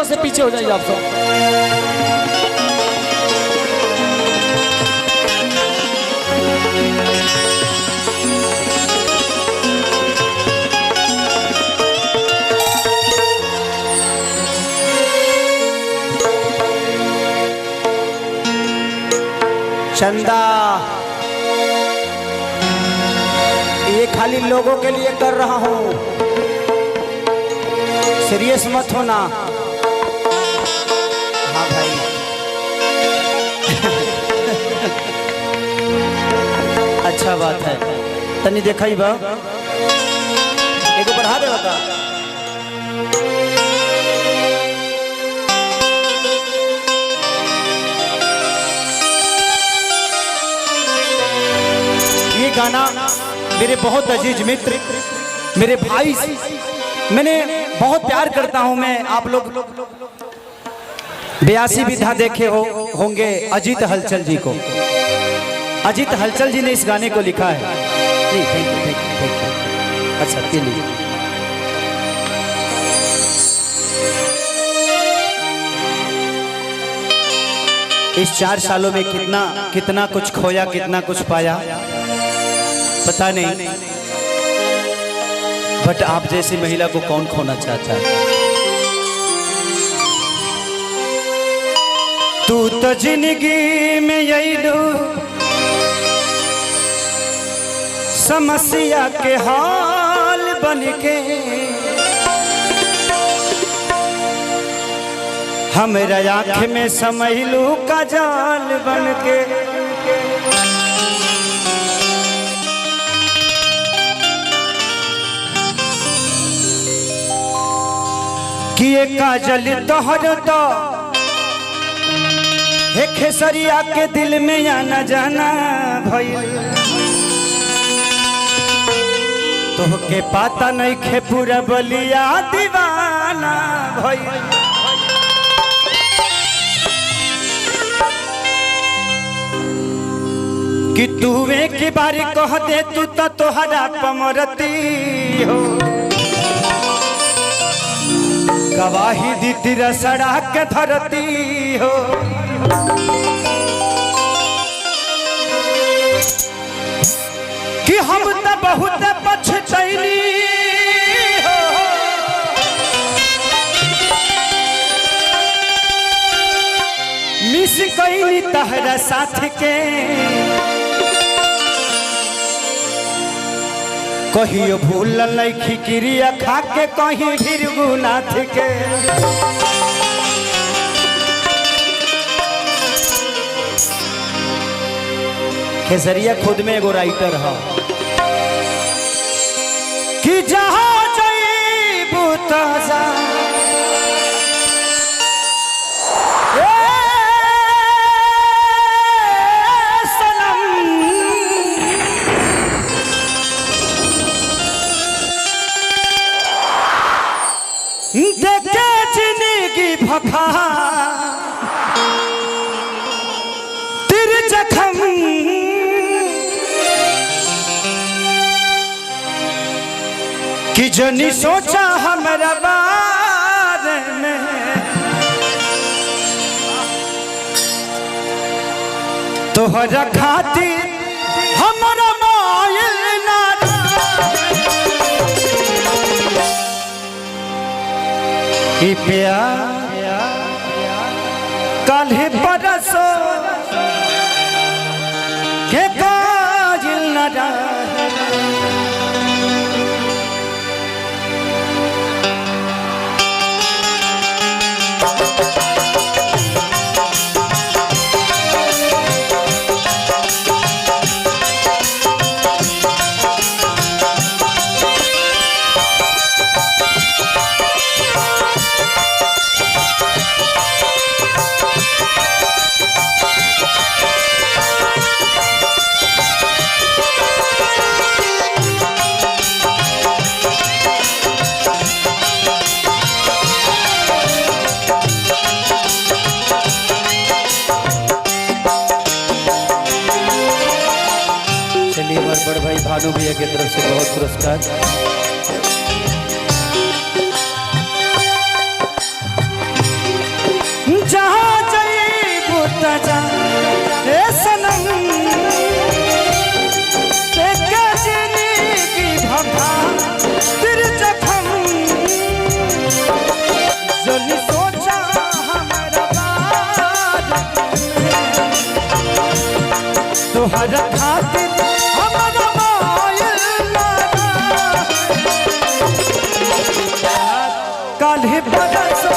से पीछे हो जाइए आप सब। चंदा ये खाली लोगों के लिए कर रहा हूं, सीरियस मत होना। हाँ भाई अच्छा बात है। तनी देखा ही बा एक बढ़ा दे बता। ये गाना मेरे बहुत अजीज मित्र, मेरे भाई, मैंने बहुत प्यार करता हूं मैं। आप लोग 82 विधा देखे होंगे अजीत हलचल जी को। अजीत हलचल जी ने इस गाने को लिखा है। जी थैंक यू थैंक यू। अच्छा चलिए। इस 4 सालों में कितना कुछ खोया, कितना कुछ पाया पता नहीं, बट आप जैसी महिला को कौन खोना चाहता है। तू तो जिंदगी में यही लो समस्या के हाल बन के, हमरा आँख में समैलू का जाल बन के। किए काजल तोहर तो हे खेसरिया के दिल में आना जाना भइल, तोहके पाता नहीं खे पूरा बलिया दीवाना भइल। कि तू एक बार कह दे तू तो तोहरा पमरती हो, गवाही दी तेरा सड़क के धरती हो। कि हम तो बहुत पछतैली हो, मिस कैली तहरा साथ के। कहियो भूल लैखी क्रिया खा के कहीं भीरगुनाथ के। खेसरिया खुद में एगो राइटर है कि जहाँ जईबू ताजा देखे जिंदगी भखा तेरे जख्म, कि जनी सोचा हमारा बारे में। तोहरा खातिर हमारा मायल ना कि प्यार कल परसो के काजिल न रहे। बड़ भाई भानु भैया की तरफ से बहुत पुरस्कार। जनी सोचा हमारा बारे में, तोहरा खातिर हमारा मायल लगा, काल्हे बरसो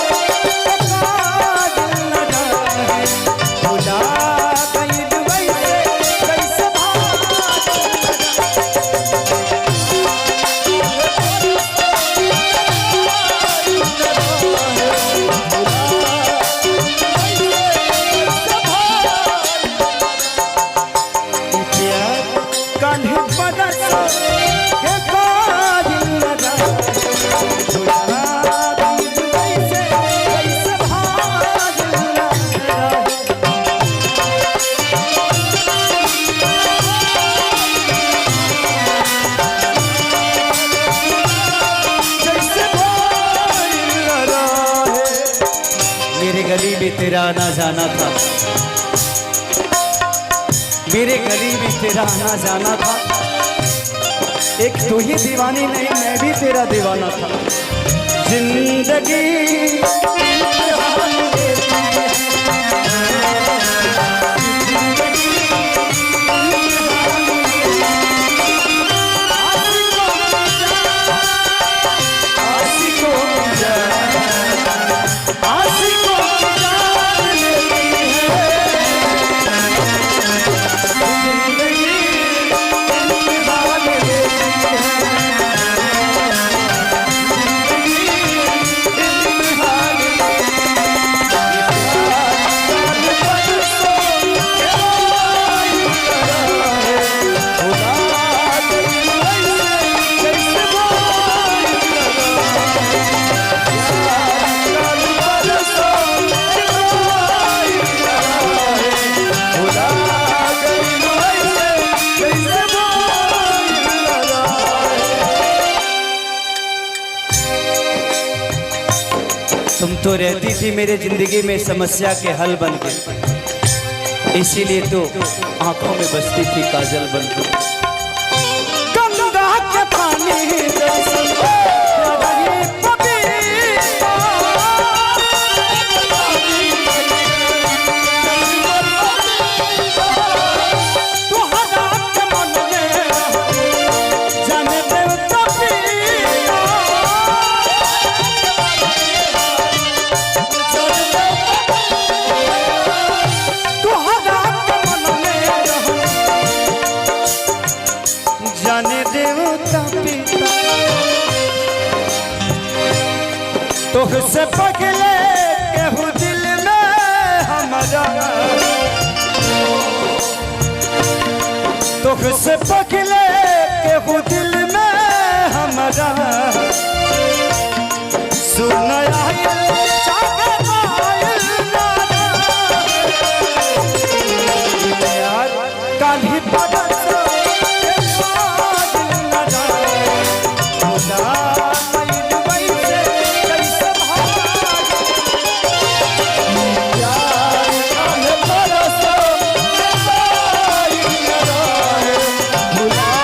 गली में तेरा आना जाना था, मेरे गली में तेरा आना जाना था, एक तू ही दीवानी नहीं मैं भी तेरा दीवाना था। जिंदगी तुम तो रहती थी मेरे जिंदगी में समस्या के हल बन के, इसीलिए तो आंखों में बसती थी काजल बन के। गंगा के पानी तुझसे पगले केहू दिल में हमारा, तुझसे पगले केहू दिल में हमारा, सुन काली भुला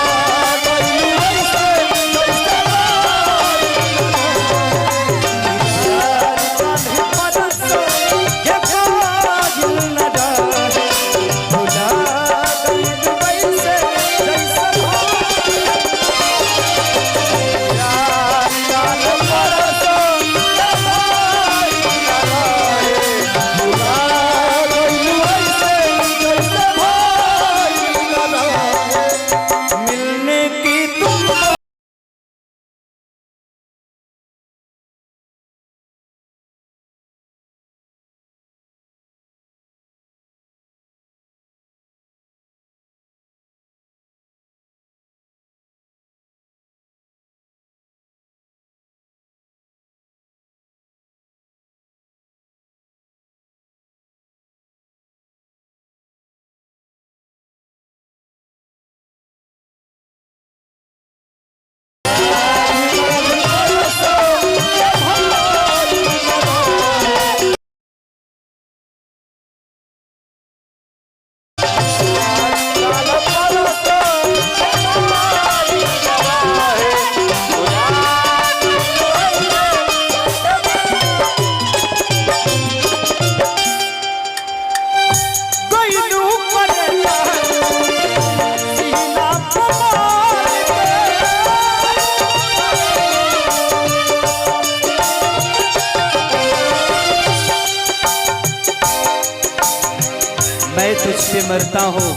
मैं तुझ पे मरता हूँ,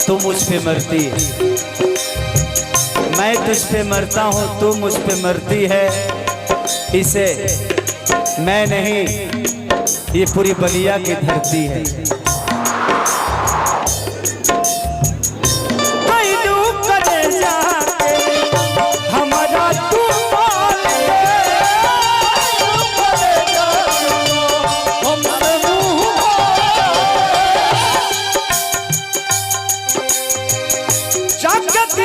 तू मुझ पे मरती है। मैं तुझ पे मरता हूँ, तू मुझ पे मरती है। इसे मैं नहीं, ये पूरी बलिया की धरती है। हमारा तू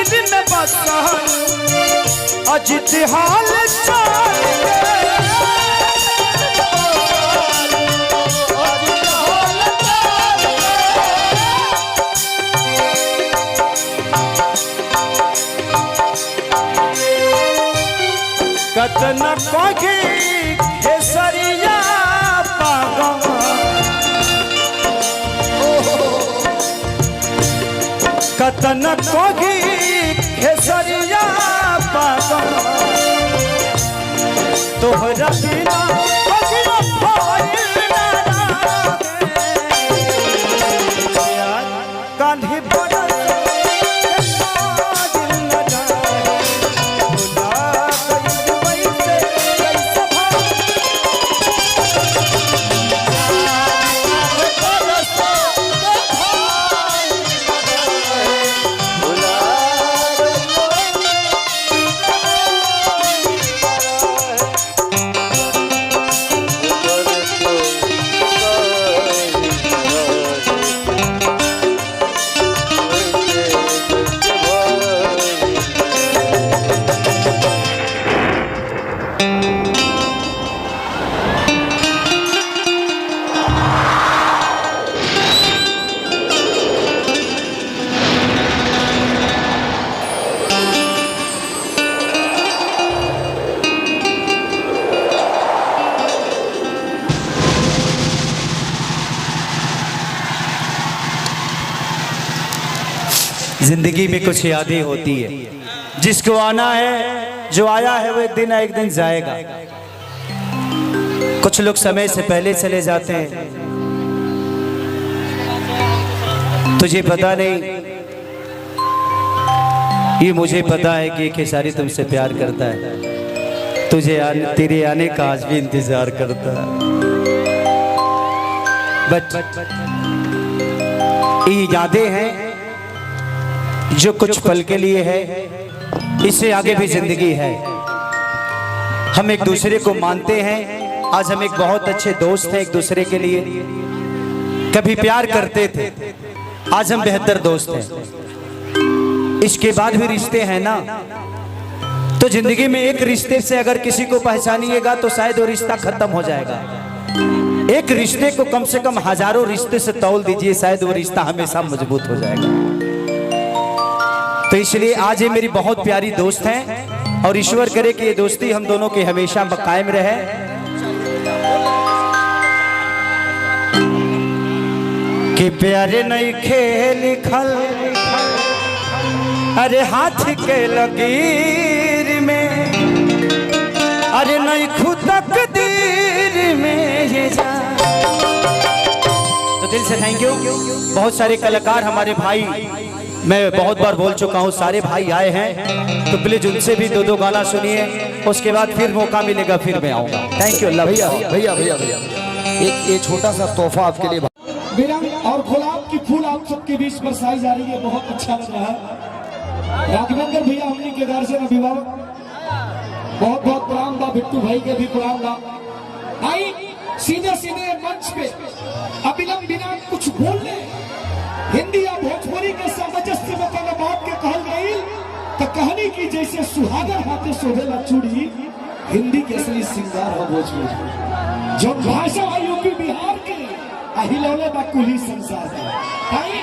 दिल में बसा अजित हाल चाल कतन कोगी खेसरिया पागा कतन कोगी खेसरिया पागा तोहरा बिना अगिला फाइल ना यार कान्ही बड़ा जिंदगी में कुछ यादें होती है। जिसको आना है, जो आया है वो एक दिन जाएगा। कुछ लोग समय से पहले चले जाते हैं, तुझे पता नहीं। ये मुझे पता है कि खेसारी तुमसे प्यार करता है, तेरे आने का आज भी इंतजार करता है। बट ये यादें हैं जो कुछ पल के लिए है, इससे आगे भी जिंदगी है। हम एक दूसरे को मानते हैं। आज हम एक बहुत अच्छे दोस्त हैं एक दूसरे के लिए। कभी प्यार करते थे, आज हम बेहतर दोस्त हैं। इसके बाद भी रिश्ते हैं ना, तो जिंदगी में एक रिश्ते से अगर किसी को पहचानिएगा तो शायद वो रिश्ता खत्म हो जाएगा। एक रिश्ते को कम से कम हजारों रिश्ते से तौल दीजिए, शायद वो रिश्ता हमेशा मजबूत हो जाएगा। तो इसलिए आज ये मेरी बहुत प्यारी दोस्त हैं और ईश्वर करे कि ये दोस्ती हम दोनों की हमेशा कायम रहे। कि प्यारे नहीं खेल खल अरे हाथ के लकीर में, अरे नहीं खुद तकदीर में ये जा। तो दिल से थैंक यू। बहुत सारे कलाकार हमारे भाई, मैं बहुत बार बोल चुका हूँ, सारे भाई आए हैं, तो प्लीज उनसे भी दो गाना सुनिए। उसके बाद फिर मौका मिलेगा, फिर मैं आऊँगा। Thank you. अल्लाह भैया भैया भैया भैया एक छोटा सा तोहफा आपके लिए। बिरंग और गुलाब की फूल आप सबके बीच बरसाई जा रही है, बहुत अच्छा लग रहा है। राघवेंद्र भैया हमने के घर से अभिभावक, बहुत बहुत प्रणाम बा। बिट्टू भाई के भी प्रणाम बा। आई सीधे सीधे मंच पे अविलंब बिना कुछ बोलने हिंदी या भोजपुरी के सामंजस्य में कोनो बात के कहल गई तो कहानी की जैसे सुहागर हाथे शोभेला चूड़ी, हिंदी के असली सिंगार हो भोजपुरी। जो भाषा है यूपी बिहार के अहिलौले बा कुली संसार के। आई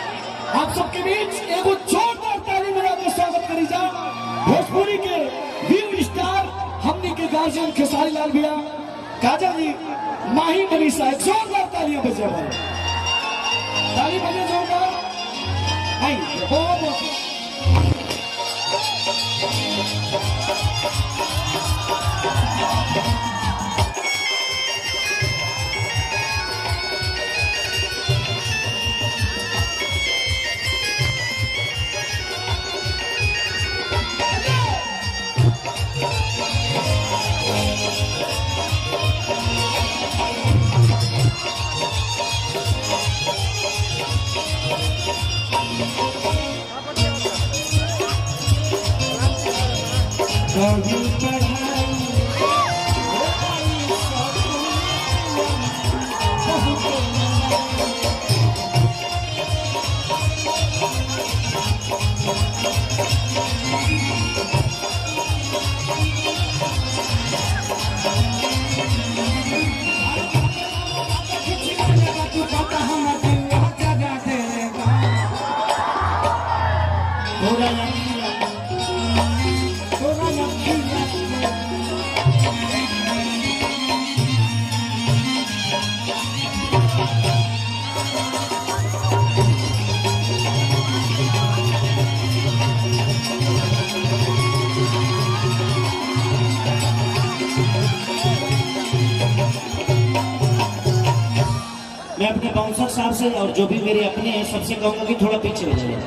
आप सबके बीच एगो जोरदार ताली बजा के स्वागत करी जा भोजपुरी के वीर स्टार हमनी के गार्जियन खेसारी लाल भैया, काजल जी, माही मनीषा। जोरदार तालियां बजे भाई, ताली बजे जोरदार। आई बहुत कहीं पढ़ाई मैं अपने बाउंसर साहब से और जो भी मेरे अपने हैं सबसे कहूंगा कि थोड़ा पीछे हो जाइए,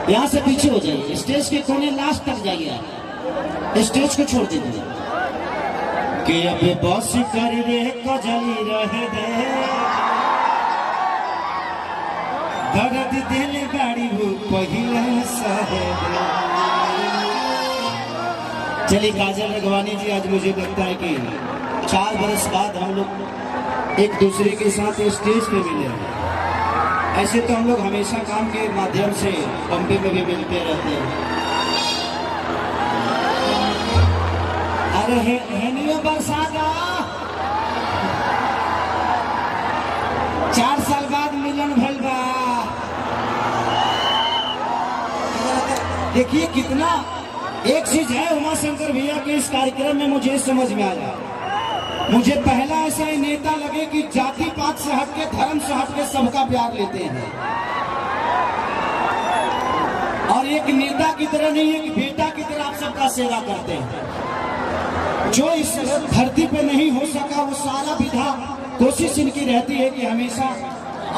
यहाँ से पीछे हो जाइए, स्टेज के कोने लास्ट तक जाइए, आप स्टेज को छोड़ दीजिए कि अब बस कर रे कजली रहे दे दर्द दिल गाड़ी वो पहले सहे दे। चलिए काजल रघवानी जी, आज मुझे लगता है कि 4 बरस बाद हम लोग एक दूसरे के साथ स्टेज पे मिले हैं। ऐसे तो हम लोग हमेशा काम के माध्यम से बम्बे में भी मिलते रहते हैं। अरे है बरसात 4 साल बाद मिलन भइल बा। देखिए कितना एक चीज है उमा शंकर भैया के इस कार्यक्रम में मुझे समझ में आया। मुझे पहला ऐसा ही नेता लगे कि जाति पात से हटके धर्म से हटके सबका प्यार लेते हैं, और एक नेता की तरह नहीं, एक बेटा की तरह आप सबका सेवा करते हैं। जो इस धरती पे नहीं हो सका वो सारा विधा कोशिश इनकी रहती है कि हमेशा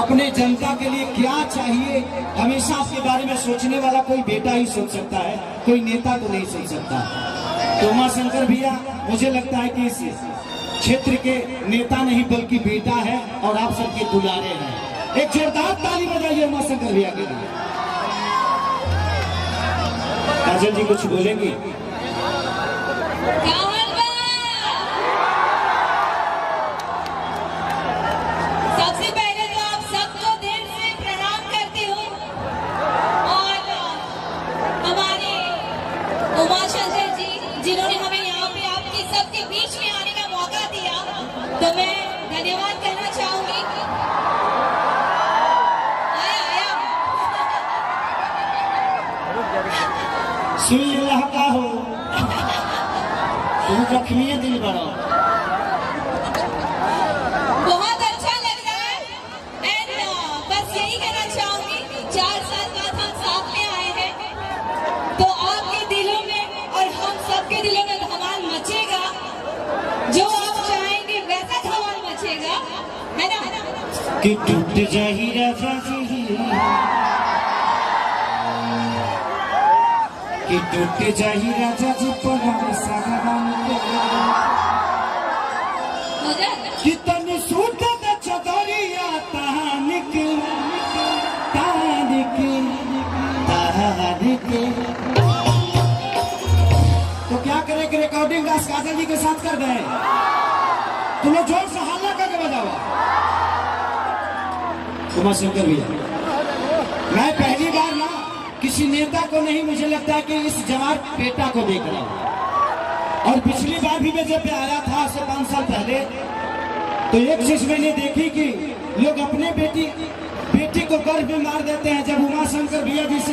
अपने जनता के लिए क्या चाहिए, हमेशा आपके बारे में सोचने वाला कोई बेटा ही सोच सकता है, कोई नेता तो नहीं सोच सकता। तो उमा शंकर भैया मुझे लगता है कि इस क्षेत्र के नेता नहीं बल्कि बेटा है और आप सबके दुलारे हैं। एक जोरदार ताली बजाइए उमा शंकर भैया के लिए। काजल जी कुछ बोलेंगी? सबसे पहले तो आप सबको दिल से प्रणाम करती हूँ, और हमारे उमा शंकर जी जिन्होंने हमें यहाँ पे आपके सबके बीच में आने का मौका दिया, तो मैं धन्यवाद कहना चाहूंगी। आया सुन का हो तुम जख्मी दिल बड़ा बहुत अच्छा लग रहा है। एंड बस यही कहना चाहूंगी, 4 साल बाद हम साथ में आए हैं, तो आपके दिलों में और हम सबके दिलों में धमाल मचेगा। जो आप चाहेंगे वैसा धमाल मचेगा, है ना? कि टूट जाही राजा जी, कि टूट जाही राजा जी परान सागवान के, हो जाए कितनी सूट दे चदरिया तानिक तानिक तानिक। तो क्या करें कि रिकॉर्डिंग डांस काजल जी के साथ कर दें? तुम लोग जोर से हल्ला करके बजाओ। उमा शंकर भैया, मैं पहली बार ना किसी नेता को नहीं, मुझे लगता है कि इस जवान बेटा को देख रहा हूं। और पिछली बार भी मैं जब आया था से 5 साल पहले, तो एक चीज मैंने देखी कि लोग अपने बेटी को गर्भ में मार देते हैं। जब उमा शंकर भैया जी से